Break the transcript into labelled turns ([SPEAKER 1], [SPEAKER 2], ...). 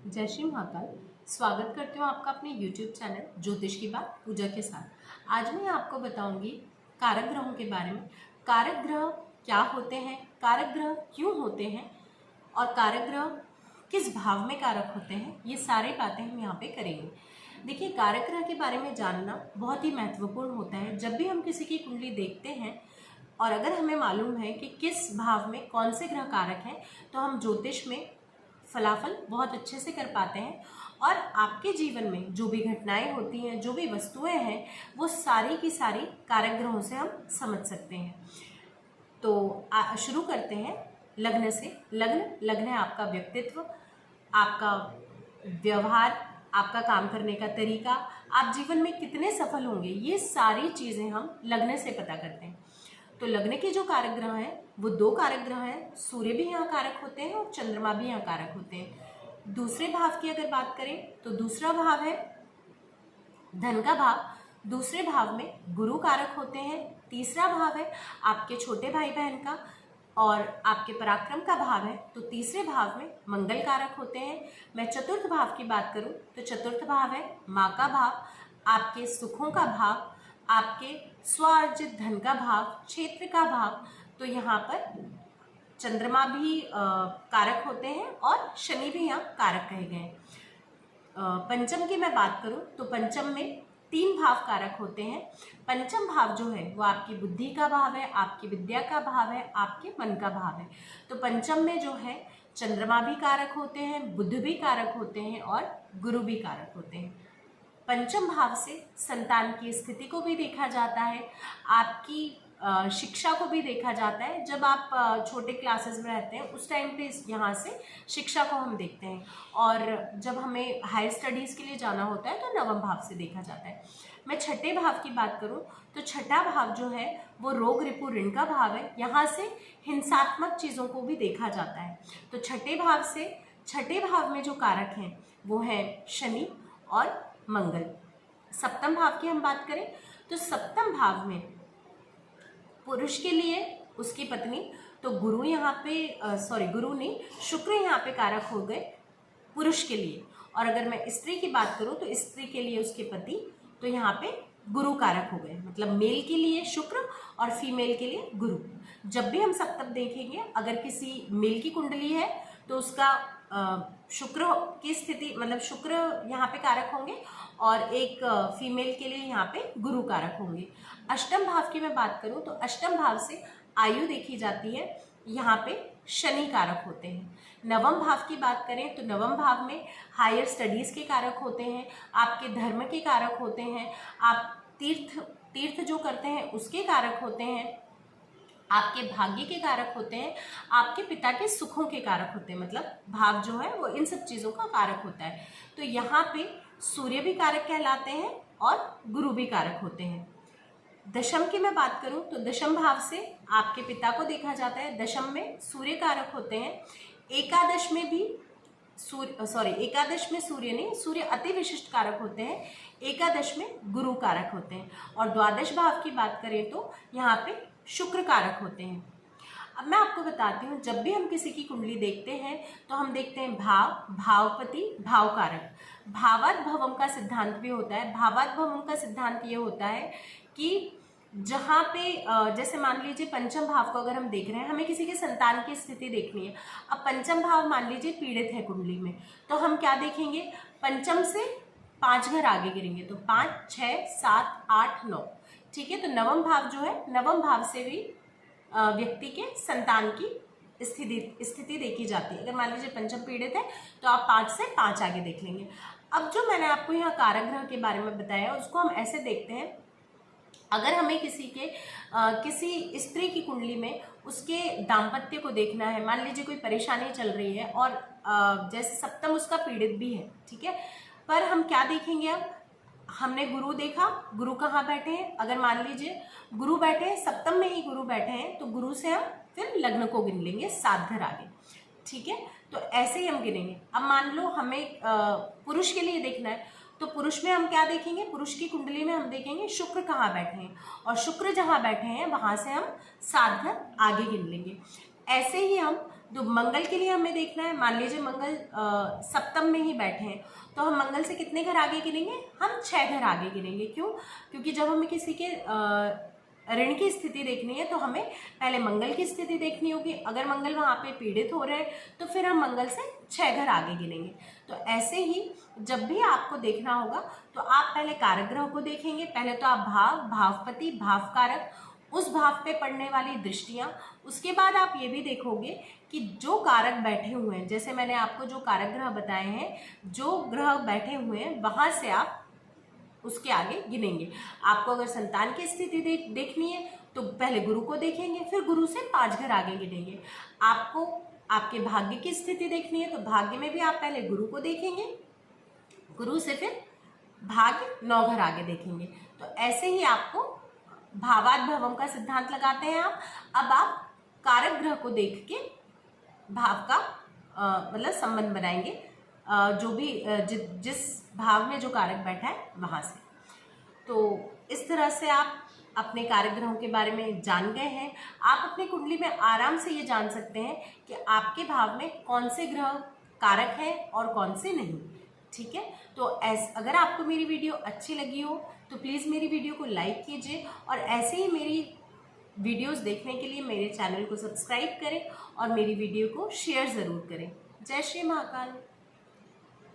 [SPEAKER 1] जय श्री महाकाल। स्वागत करती हूँ आपका अपने YouTube चैनल ज्योतिष की बात पूजा के साथ। आज मैं आपको बताऊंगी कारक ग्रहों के बारे में। कारक ग्रह क्या होते हैं, कारक ग्रह क्यों होते हैं और कारक ग्रह किस भाव में कारक होते हैं, ये सारी बातें हम यहाँ पे करेंगे। देखिए, कारक ग्रह के बारे में जानना बहुत ही महत्वपूर्ण होता है। जब भी हम किसी की कुंडली देखते हैं और अगर हमें मालूम है कि किस भाव में कौन से ग्रह कारक हैं, तो हम ज्योतिष में फलाफल बहुत अच्छे से कर पाते हैं और आपके जीवन में जो भी घटनाएं होती हैं, जो भी वस्तुएं हैं, वो सारी की सारी कारक ग्रहों से हम समझ सकते हैं। तो शुरू करते हैं लग्न से। लग्न है आपका व्यक्तित्व, आपका व्यवहार, आपका काम करने का तरीका, आप जीवन में कितने सफल होंगे, ये सारी चीज़ें हम लग्न से पता करते हैं। तो लग्न के जो कारक ग्रह हैं वो दो कारक ग्रह हैं। सूर्य भी यहाँ कारक होते हैं और चंद्रमा भी यहाँ कारक होते हैं। दूसरे भाव की अगर बात करें तो दूसरा भाव है धन का भाव। दूसरे भाव में गुरु कारक होते हैं। तीसरा भाव है आपके छोटे भाई बहन का और आपके पराक्रम का भाव है, तो तीसरे भाव में मंगल कारक होते हैं। मैं चतुर्थ भाव की बात करूं तो चतुर्थ भाव है माँ का भाव, आपके सुखों का भाव, आपके स्वार्जित धन का भाव, क्षेत्र का भाव। तो यहाँ पर चंद्रमा भी कारक होते हैं और शनि भी यहाँ कारक कहे गए हैं। पंचम की मैं बात करूं तो पंचम में तीन भाव कारक होते हैं। पंचम भाव जो है वो आपकी बुद्धि का भाव है, आपकी विद्या का भाव है, आपके मन का भाव है। तो पंचम में जो है चंद्रमा भी कारक होते हैं, बुध भी कारक होते हैं और गुरु भी कारक होते हैं। पंचम भाव से संतान की स्थिति को भी देखा जाता है, आपकी शिक्षा को भी देखा जाता है। जब आप छोटे क्लासेस में रहते हैं उस टाइम पे यहाँ से शिक्षा को हम देखते हैं, और जब हमें हायर स्टडीज़ के लिए जाना होता है तो नवम भाव से देखा जाता है। मैं छठे भाव की बात करूँ तो छठा भाव जो है वो रोग रिपु ऋण का भाव है। यहाँ से हिंसात्मक चीज़ों को भी देखा जाता है। तो छठे भाव से छठे भाव में जो कारक हैं वो है शनि और मंगल। सप्तम भाव की हम बात करें तो सप्तम भाव में पुरुष के लिए उसकी पत्नी, तो गुरु यहाँ पे गुरु नहीं, शुक्र यहाँ पे कारक हो गए पुरुष के लिए। और अगर मैं स्त्री की बात करूँ तो स्त्री के लिए उसके पति, तो यहाँ पे गुरु कारक हो गए। मतलब मेल के लिए शुक्र और फीमेल के लिए गुरु। जब भी हम सप्तम देखेंगे, अगर किसी मेल की कुंडली है तो उसका शुक्र की स्थिति, मतलब शुक्र यहाँ पे कारक होंगे और एक फीमेल के लिए यहाँ पे गुरु कारक होंगे। अष्टम भाव की मैं बात करूँ तो अष्टम भाव से आयु देखी जाती है, यहाँ पे शनि कारक होते हैं। नवम भाव की बात करें तो नवम भाव में हायर स्टडीज़ के कारक होते हैं, आपके धर्म के कारक होते हैं, आप तीर्थ जो करते हैं उसके कारक होते हैं, आपके भाग्य के कारक होते हैं, आपके पिता के सुखों के कारक होते हैं। मतलब भाव जो है वो इन सब चीज़ों का कारक होता है। तो यहाँ पे सूर्य भी कारक कहलाते हैं और गुरु भी कारक होते हैं। दशम की मैं बात करूं तो दशम भाव से आपके पिता को देखा जाता है। दशम में सूर्य कारक होते हैं। एकादश में भी एकादश में सूर्य नहीं, सूर्य अति विशिष्ट कारक होते हैं। एकादश में गुरु कारक होते हैं। और द्वादश भाव की बात करें तो यहाँ पे शुक्र कारक होते हैं। अब मैं आपको बताती हूँ, जब भी हम किसी की कुंडली देखते हैं तो हम देखते हैं भाव, भावपति, भाव कारक। भावात भवम का सिद्धांत भी होता है। भावात भवम का सिद्धांत ये होता है कि जहाँ पे जैसे मान लीजिए पंचम भाव को अगर हम देख रहे हैं, हमें किसी के संतान की स्थिति देखनी है। अब पंचम भाव मान लीजिए पीड़ित है कुंडली में, तो हम क्या देखेंगे, पंचम से 5 घर आगे गिरेंगे, तो 5, 6, 7, 8, 9। ठीक है, तो नवम भाव जो है, नवम भाव से भी व्यक्ति के संतान की स्थिति देखी जाती है। अगर मान लीजिए पंचम पीड़ित है तो आप 5 से 5 आगे देख लेंगे। अब जो मैंने आपको यहाँ कारक ग्रह के बारे में बताया उसको हम ऐसे देखते हैं, अगर हमें किसी स्त्री की कुंडली में उसके दाम्पत्य को देखना है, मान लीजिए कोई परेशानी चल रही है और जैसे सप्तम उसका पीड़ित भी है, ठीक है, पर हम क्या देखेंगे, अब हमने गुरु देखा, गुरु कहाँ बैठे हैं, अगर मान लीजिए गुरु बैठे हैं सप्तम में ही, गुरु बैठे हैं तो गुरु से हम फिर लग्न को गिन लेंगे 7 घर आगे। ठीक है, तो ऐसे ही हम गिनेंगे। अब मान लो हमें पुरुष के लिए देखना है, तो पुरुष में हम क्या देखेंगे, पुरुष की कुंडली में हम देखेंगे शुक्र कहाँ बैठे हैं, और शुक्र जहाँ बैठे हैं वहाँ से हम 7 घर आगे गिन लेंगे। ऐसे ही हम तो मंगल के लिए हमें देखना है, मान लीजिए मंगल सप्तम में ही बैठे हैं, तो हम मंगल से कितने घर आगे गिनेंगे? हम 6 घर आगे गिनेंगे। क्यों? क्योंकि जब हमें किसी के ऋण की स्थिति देखनी है तो हमें पहले मंगल की स्थिति देखनी होगी। अगर मंगल वहाँ पे पीड़ित हो रहे हैं तो फिर हम मंगल से 6 घर आगे गिनेंगे। तो ऐसे ही जब भी आपको देखना होगा तो आप पहले कारक ग्रह को देखेंगे। पहले तो आप भाव, भावपति, भावकारक, उस भाव पे पड़ने वाली दृष्टियां, उसके बाद आप ये भी देखोगे कि जो कारक बैठे हुए हैं, जैसे मैंने आपको जो कारक ग्रह बताए हैं, जो ग्रह बैठे हुए हैं वहां से आप उसके आगे गिनेंगे। आपको अगर संतान की स्थिति देखनी है तो पहले गुरु को देखेंगे, फिर गुरु से 5 घर आगे गिनेंगे। आपको आपके भाग्य की स्थिति देखनी है तो भाग्य में भी आप पहले गुरु को देखेंगे, गुरु से फिर भाग्य 9 घर आगे देखेंगे। तो ऐसे ही आपको भावाद भवम का सिद्धांत लगाते हैं आप। अब आप कारक ग्रह को देख के भाव का मतलब संबंध बनाएंगे, जो भी जिस भाव में जो कारक बैठा है वहां से। तो इस तरह से आप अपने कारक ग्रहों के बारे में जान गए हैं। आप अपनी कुंडली में आराम से ये जान सकते हैं कि आपके भाव में कौन से ग्रह कारक हैं और कौन से नहीं। ठीक है, तो अगर आपको मेरी वीडियो अच्छी लगी हो तो प्लीज़ मेरी वीडियो को लाइक कीजिए और ऐसे ही मेरी वीडियोस देखने के लिए मेरे चैनल को सब्सक्राइब करें और मेरी वीडियो को शेयर ज़रूर करें। जय श्री महाकाल।